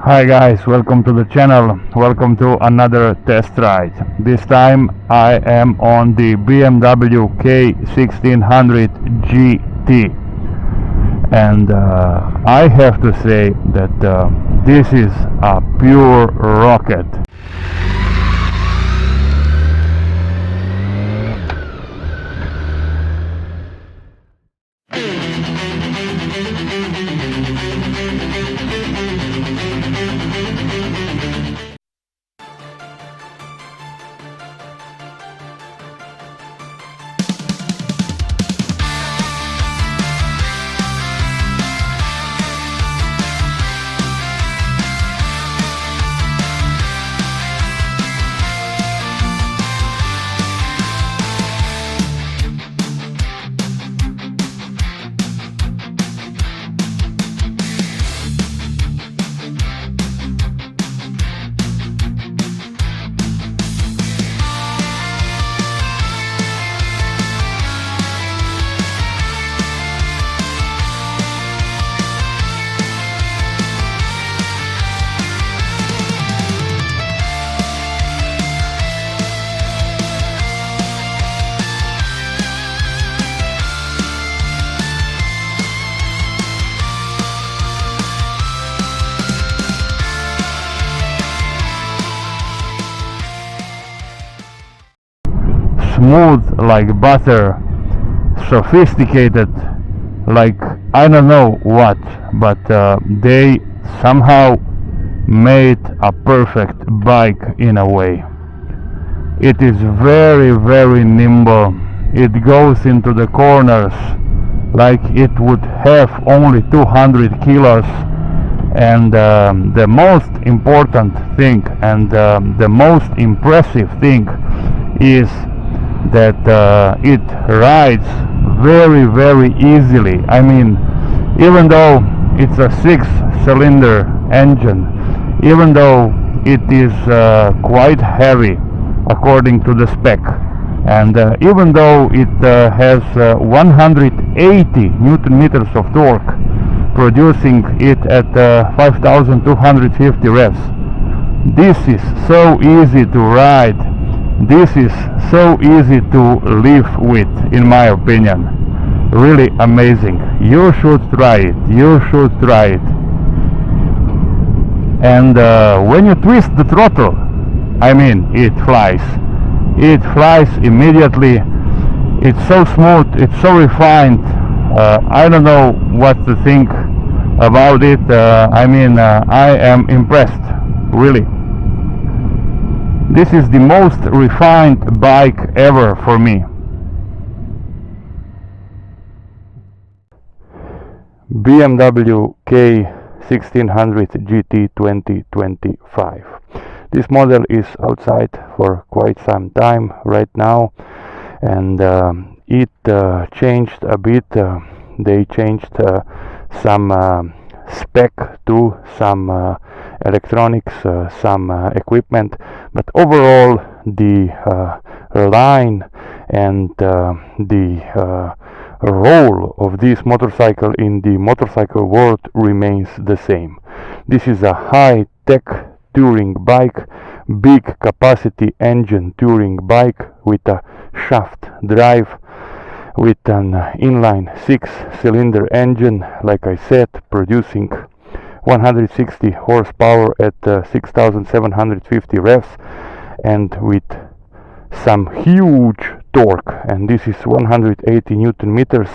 Hi guys, welcome to the channel. Welcome to another test ride. This time I am on the BMW K1600gt, and I have to say that this is a pure rocket. Smooth like butter, sophisticated like I don't know what, but they somehow made a perfect bike in a way. It is very nimble. It goes into the corners like it would have only 200 kilos, and the most important thing and the most impressive thing is that it rides very easily. I mean, even though it's a 6-cylinder engine, even though it is quite heavy according to the spec, and even though it has 180 Newton meters of torque, producing it at 5,250 revs, this is so easy to ride. This is so easy to live with, in my opinion. Really amazing. You should try it. You should try it. And when you twist the throttle, I mean, it flies. It flies immediately. It's so smooth. It's so refined. I don't know what to think about it. I mean, I am impressed. Really. This is the most refined bike ever for me. BMW K1600gt 2025. This model is outside for quite some time right now, and it changed a bit. They changed some spec to some electronics, some equipment, but overall the line and the role of this motorcycle in the motorcycle world remains the same. This is a high-tech touring bike, big capacity engine touring bike with a shaft drive, with an inline-six cylinder engine, like I said, producing 160 horsepower at 6,750 revs, and with some huge torque, and this is 180 Newton meters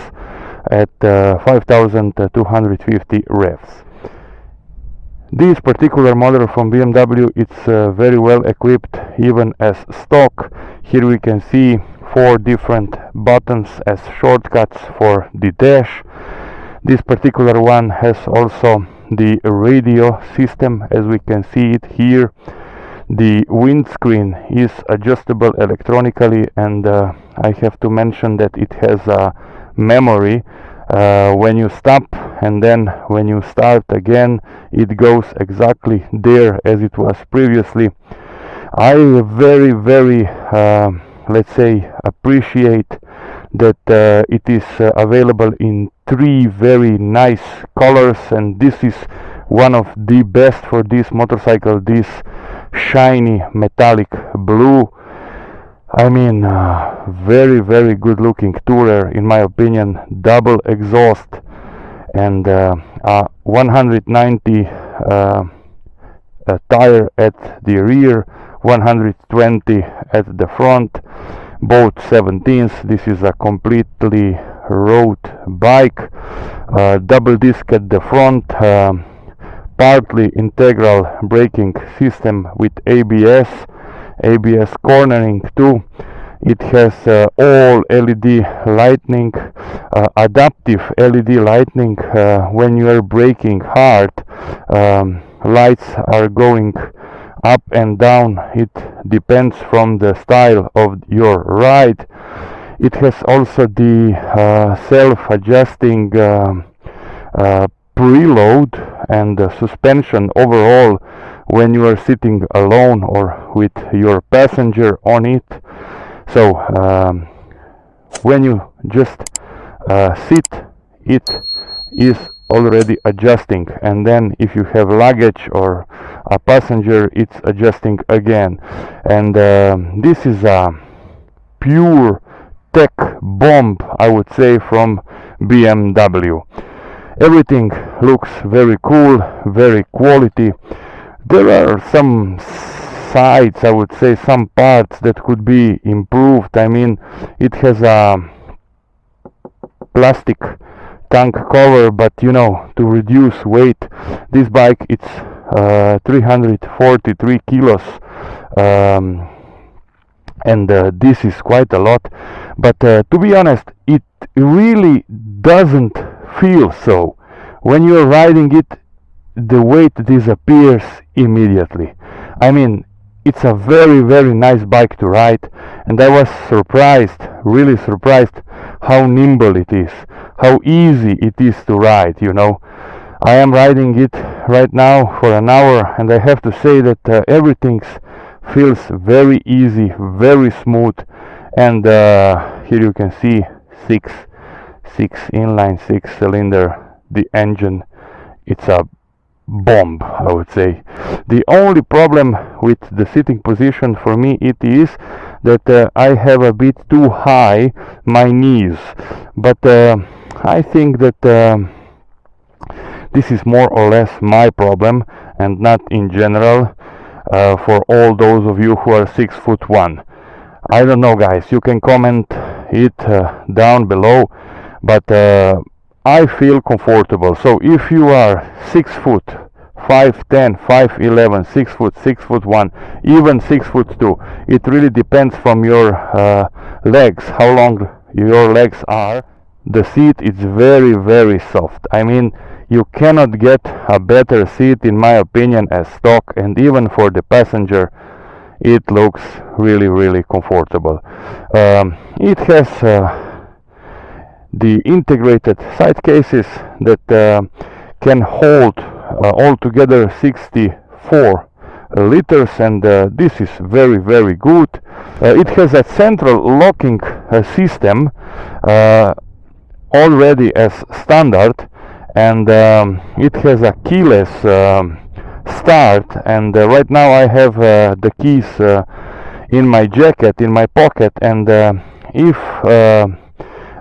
at 5,250 revs. This particular model from BMW, it's very well equipped even as stock. Here we can see 4 different buttons as shortcuts for the dash. This particular one has also the radio system, as we can see it here. The windscreen is adjustable electronically, and I have to mention that it has a memory. When you stop and then when you start again, it goes exactly there as it was previously. I very let's say appreciate that it is available in 3 very nice colors, and this is one of the best for this motorcycle, this shiny metallic blue. I mean, very very good looking tourer in my opinion, double exhaust, and 190 tire at the rear, 120 at the front, both 17s. This is a completely road bike, double disc at the front, partly integral braking system with ABS cornering too. It has all LED lighting, adaptive LED lighting. When you are braking hard, lights are going up and down. It depends from the style of your ride. It has also the self-adjusting preload and suspension overall when you are sitting alone or with your passenger on it. So when you just sit, it is already adjusting, and then if you have luggage or a passenger, it's adjusting again. And this is a pure tech bomb, I would say, from BMW. Everything looks very cool, very quality. There are some sides, I would say, some parts that could be improved. I mean, it has a plastic tank cover, but you know, to reduce weight, this bike, it's 343 kilos, and this is quite a lot. But to be honest, it really doesn't feel so. When you're riding it, the weight disappears immediately. I mean, it's a very very nice bike to ride, and I was surprised, really surprised, how nimble it is, how easy it is to ride, you know. I am riding it right now for an hour, and I have to say that everything feels very easy, very smooth. And here you can see six inline-six cylinder, the engine. It's a bomb, I would say. The only problem with the sitting position for me, it is that I have a bit too high my knees, but I think that this is more or less my problem and not in general for all those of you who are 6'1". I don't know, guys, you can comment it down below, but I feel comfortable. So if you are 6 foot 5'10", 5'11", 6 foot, 6'1", even 6'2", it really depends from your legs, how long your legs are. The seat is very very soft. I mean, you cannot get a better seat in my opinion as stock, and even for the passenger it looks really really comfortable. It has the integrated side cases that can hold altogether 64 liters, and this is very very good. It has a central locking system already as standard, and it has a keyless start, and right now I have the keys in my jacket, in my pocket, and if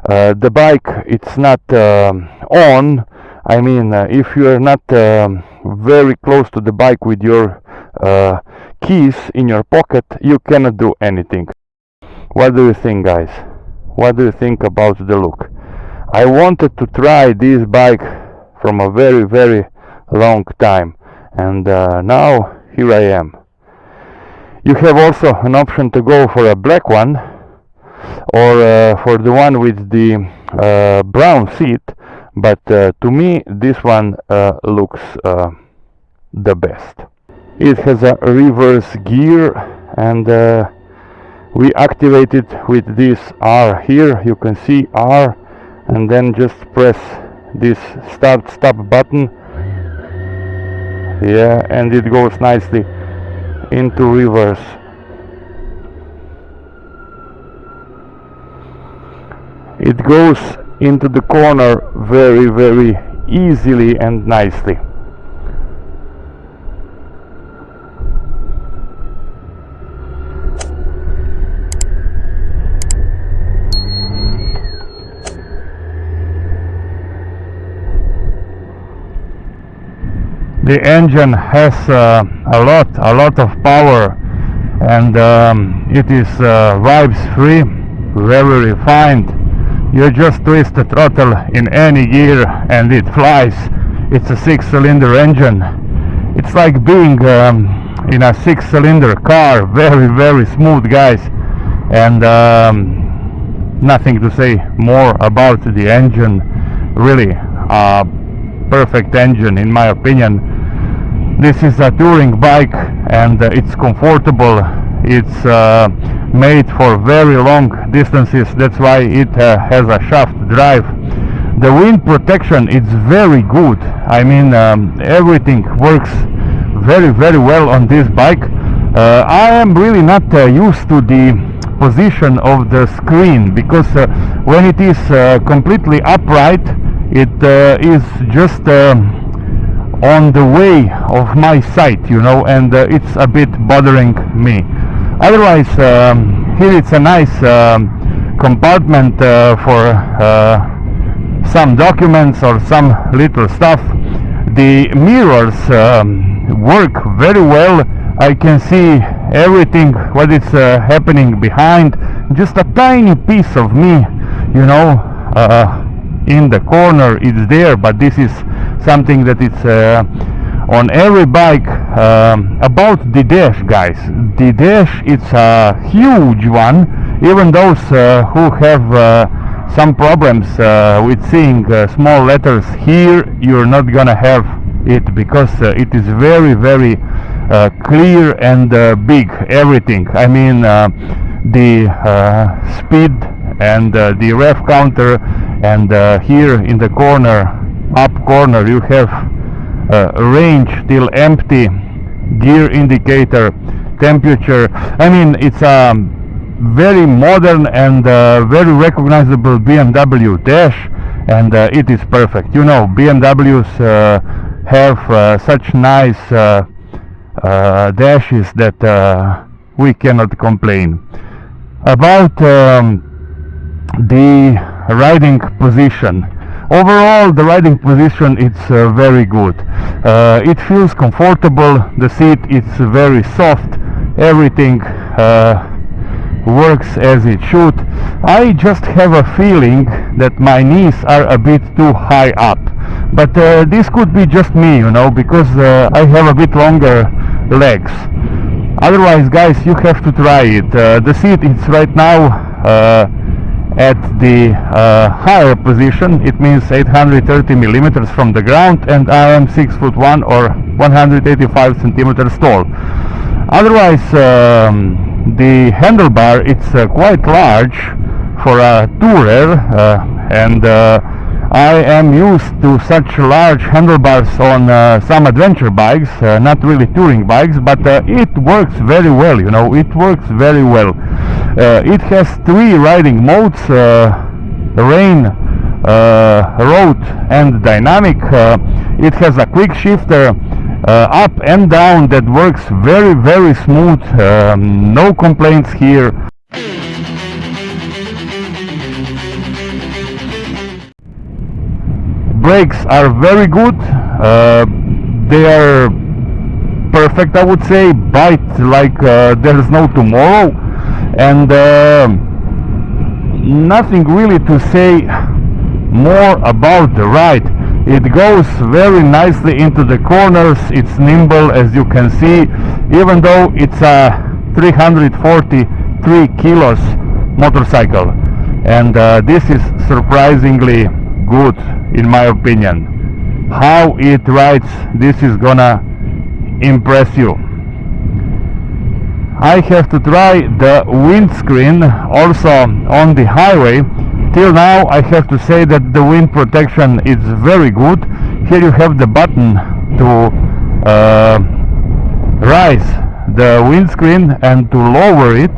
the bike it's not on, I mean if you are not very close to the bike with your keys in your pocket, you cannot do anything. What do you think, guys? What do you think about the look? I wanted to try this bike from a very very long time, and now here I am. You have also an option to go for a black one, or for the one with the brown seat, but to me this one looks the best. It has a reverse gear, and we activate it with this R here. You can see R, and then just press this start stop button. Yeah, and it goes nicely into reverse. It goes into the corner very very easily and nicely. the engine has a lot of power, and it is vibes free, very refined. You just twist the throttle in any gear and it flies. It's a 6-cylinder engine. It's like being in a 6-cylinder car. Very smooth, guys, and nothing to say more about the engine. Really perfect engine in my opinion. This is a touring bike, and it's comfortable. It's made for very long distances. That's why it has a shaft drive. The wind protection is very good. I mean, everything works very well on this bike. I am really not used to the position of the screen, because when it is completely upright, it is just on the way of my sight, you know, and it's a bit bothering me. Otherwise, here it's a nice compartment for some documents or some little stuff. The mirrors work very well. I can see everything what is happening behind. Just a tiny piece of me, you know, in the corner it's there, but this is something that it's on every bike. About the dash, guys, the dash, it's a huge one. Even those who have some problems with seeing small letters here, you're not gonna have it, because it is very clear and big, everything. I mean, the speed and the ref counter, and here in the corner, up corner, you have range till empty, gear indicator, temperature. I mean, it's a very modern and very recognizable BMW dash, and it is perfect. You know, BMWs have such nice dashes that we cannot complain. About the riding position, overall the riding position, it's very good. It feels comfortable. The seat is very soft. Everything works as it should. I just have a feeling that my knees are a bit too high up, but this could be just me, you know, because I have a bit longer legs. Otherwise, guys, you have to try it. The seat is right now at the higher position. It means 830 millimeters from the ground, and I am 6'1" or 185 centimeters tall. Otherwise, the handlebar, it's quite large for a tourer, and I am used to such large handlebars on some adventure bikes, not really touring bikes, but it works very well, you know, it works very well. It has 3 riding modes, rain, road and dynamic. It has a quick shifter up and down that works very smooth. No complaints here. Brakes are very good. They are perfect, I would say. Bite like there's no tomorrow, and nothing really to say more about the ride. It goes very nicely into the corners. It's nimble, as you can see, even though it's a 343 kilos motorcycle, and this is surprisingly good in my opinion. How it rides, this is gonna impress you. I have to try the windscreen also on the highway. Till now I have to say that the wind protection is very good. Here you have the button to raise the windscreen and to lower it.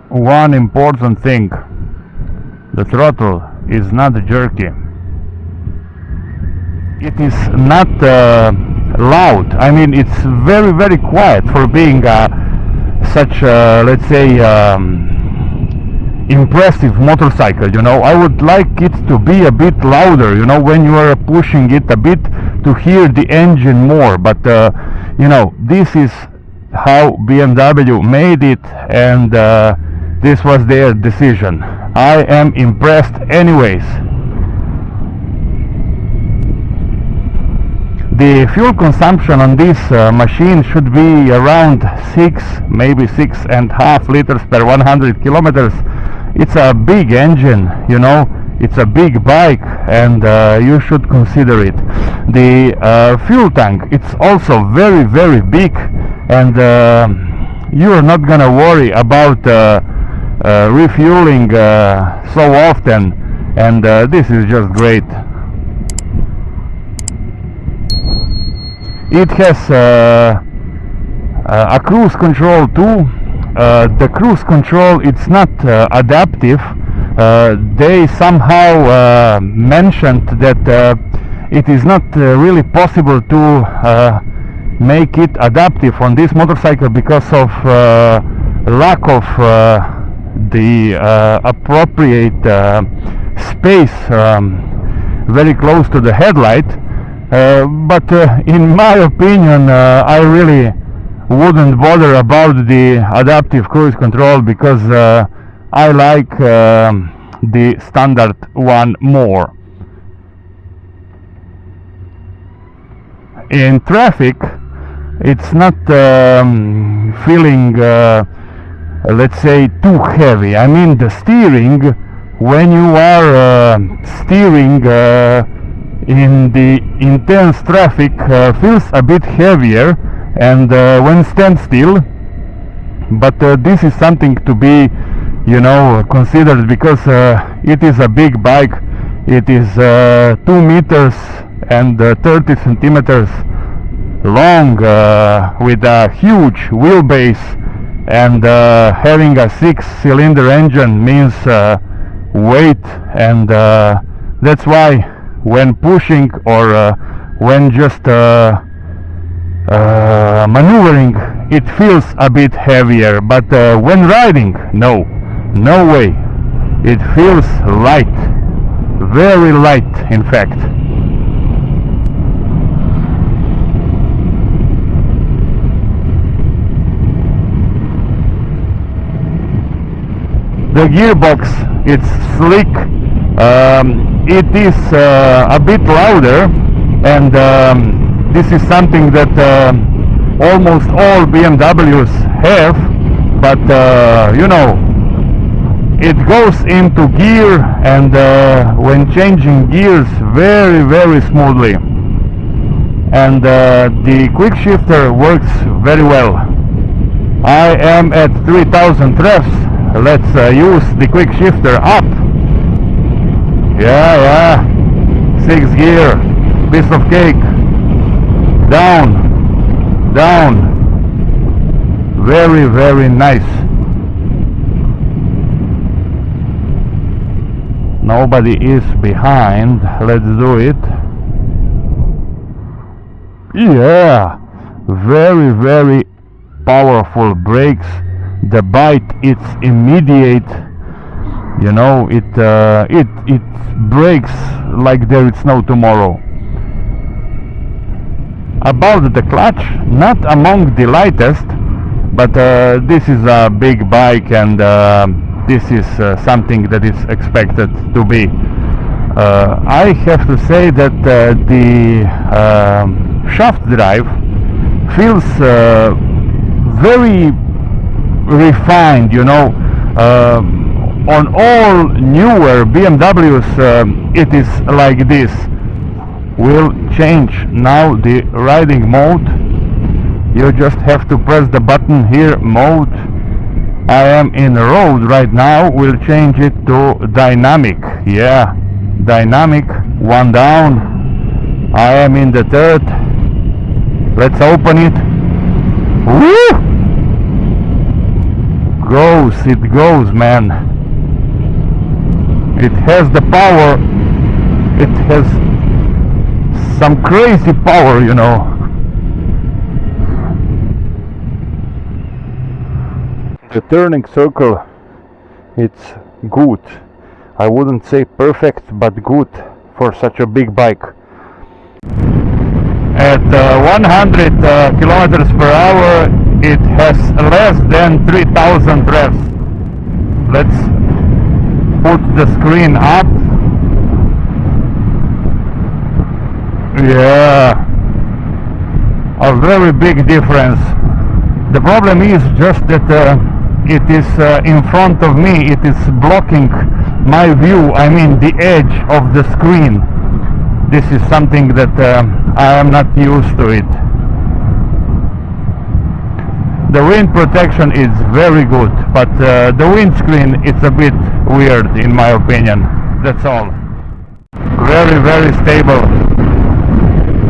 One important thing, the throttle is not jerky. It is not loud. I mean, it's very quiet for being such let's say impressive motorcycle, you know. I would like it to be a bit louder, you know, when you are pushing it a bit to hear the engine more, but you know, this is how BMW made it, and this was their decision. I am impressed anyways. The fuel consumption on this machine should be around 6, maybe 6.5 liters per 100 kilometers. It's a big engine, you know, it's a big bike, and you should consider it. The fuel tank, it's also very, very big, and you are not gonna worry about refueling so often, and this is just great. It has a cruise control too. The cruise control, it's not adaptive. They somehow mentioned that it is not really possible to make it adaptive on this motorcycle because of lack of the appropriate space very close to the headlight. But in my opinion, I really wouldn't bother about the adaptive cruise control, because I like the standard one more. In traffic, it's not feeling, let's say, too heavy. I mean, the steering, when you are steering in the intense traffic, feels a bit heavier, and when stand still, but this is something to be, you know, considered, because it is a big bike. It is 2 meters and 30 centimeters long, with a huge wheelbase, and having a 6-cylinder engine means weight, and that's why when pushing or when just maneuvering, it feels a bit heavier, but when riding, no way. It feels light, very light, in fact. The gearbox, it's slick. It is a bit louder, and this is something that almost all BMWs have, but you know, it goes into gear, and when changing gears, very, very smoothly, and the quick shifter works very well. I am at 3000 revs. Let's use the quick shifter up. Yeah, 6th gear, piece of cake. Down, very, very nice. Nobody is behind. Let's do it. Yeah, very, very powerful brakes. The bite, it's immediate. You know, it brakes like there is no tomorrow. About the clutch, not among the lightest, but this is a big bike, and this is something that is expected to be. I have to say that the shaft drive feels very refined, you know. On all newer BMWs it is like this. We'll change now the riding mode. You just have to press the button here, mode. I am in road right now. We'll change it to dynamic. Yeah, dynamic, 1 down. I am in the 3rd. Let's open it. Woo! It goes, man. It has the power. It has some crazy power, you know. The turning circle, it's good. I wouldn't say perfect, but good for such a big bike. At 100 kilometers per hour, it has less than 3000 revs. Let's put the screen up. Yeah, a very big difference. The problem is just that it is in front of me, it is blocking my view, I mean the edge of the screen. This is something that I am not used to it. The wind protection is very good, but the windscreen is a bit weird in my opinion. That's all. Very, very stable.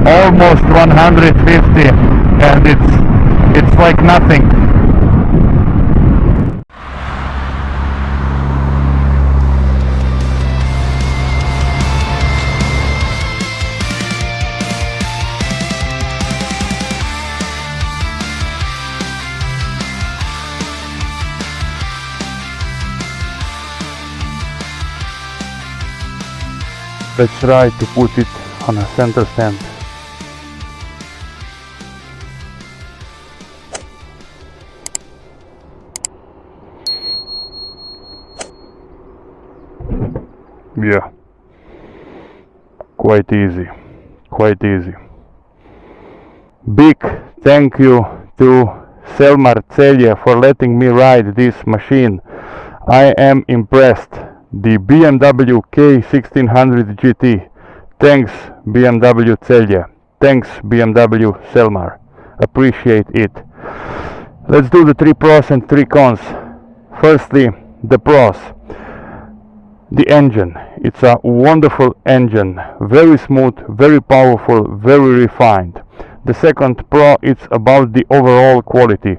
Almost 150, and it's like nothing. Let's try to put it on a center stand. Yeah, quite easy, quite easy. Big thank you to Selmar Celje for letting me ride this machine. I am impressed. The BMW K1600gt. Thanks BMW Celje. Thanks BMW Selmar. Appreciate it. Let's do the 3 pros and 3 cons. Firstly, the pros. The engine. It's a wonderful engine. Very smooth, very powerful, very refined. The second pro, it's about the overall quality.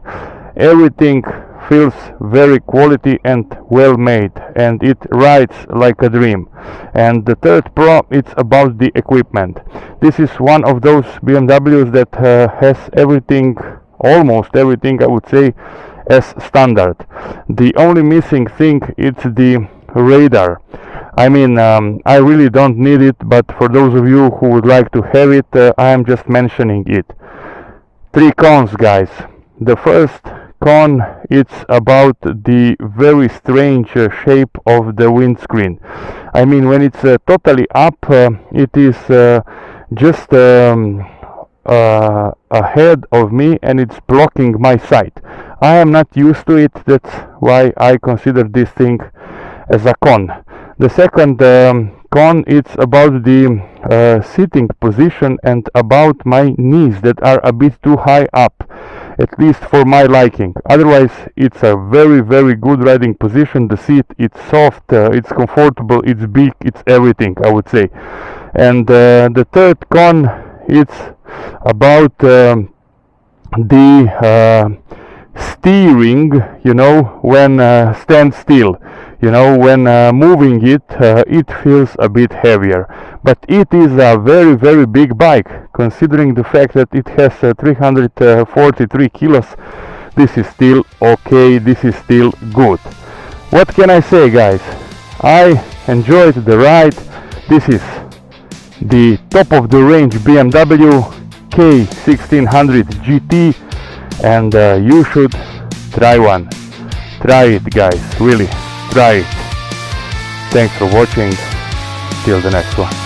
Everything feels very quality and well made, and it rides like a dream. And the third pro, it's about the equipment. This is one of those BMWs that has everything, almost everything I would say, as standard. The only missing thing is the radar. I mean, I really don't need it, but for those of you who would like to have it, I am just mentioning it. 3 cons, guys. The first con, it's about the very strange shape of the windscreen. I mean, when it's totally up, it is just ahead of me and it's blocking my sight. I am not used to it, that's why I consider this thing as a con. The second con, it's about the sitting position and about my knees that are a bit too high up, at least for my liking. Otherwise, it's a very, very good riding position. The seat, it's soft, it's comfortable, it's big, it's everything, I would say. And the third con, it's about the steering, you know, when stand still. You know, when moving it, it feels a bit heavier. But it is a very, very big bike, considering the fact that it has 343 kilos. This is still okay, this is still good. What can I say, guys? I enjoyed the ride. This is the top of the range BMW K1600gt, and you should try one. Try it, guys, really. Try it. Thanks for watching. Till the next one.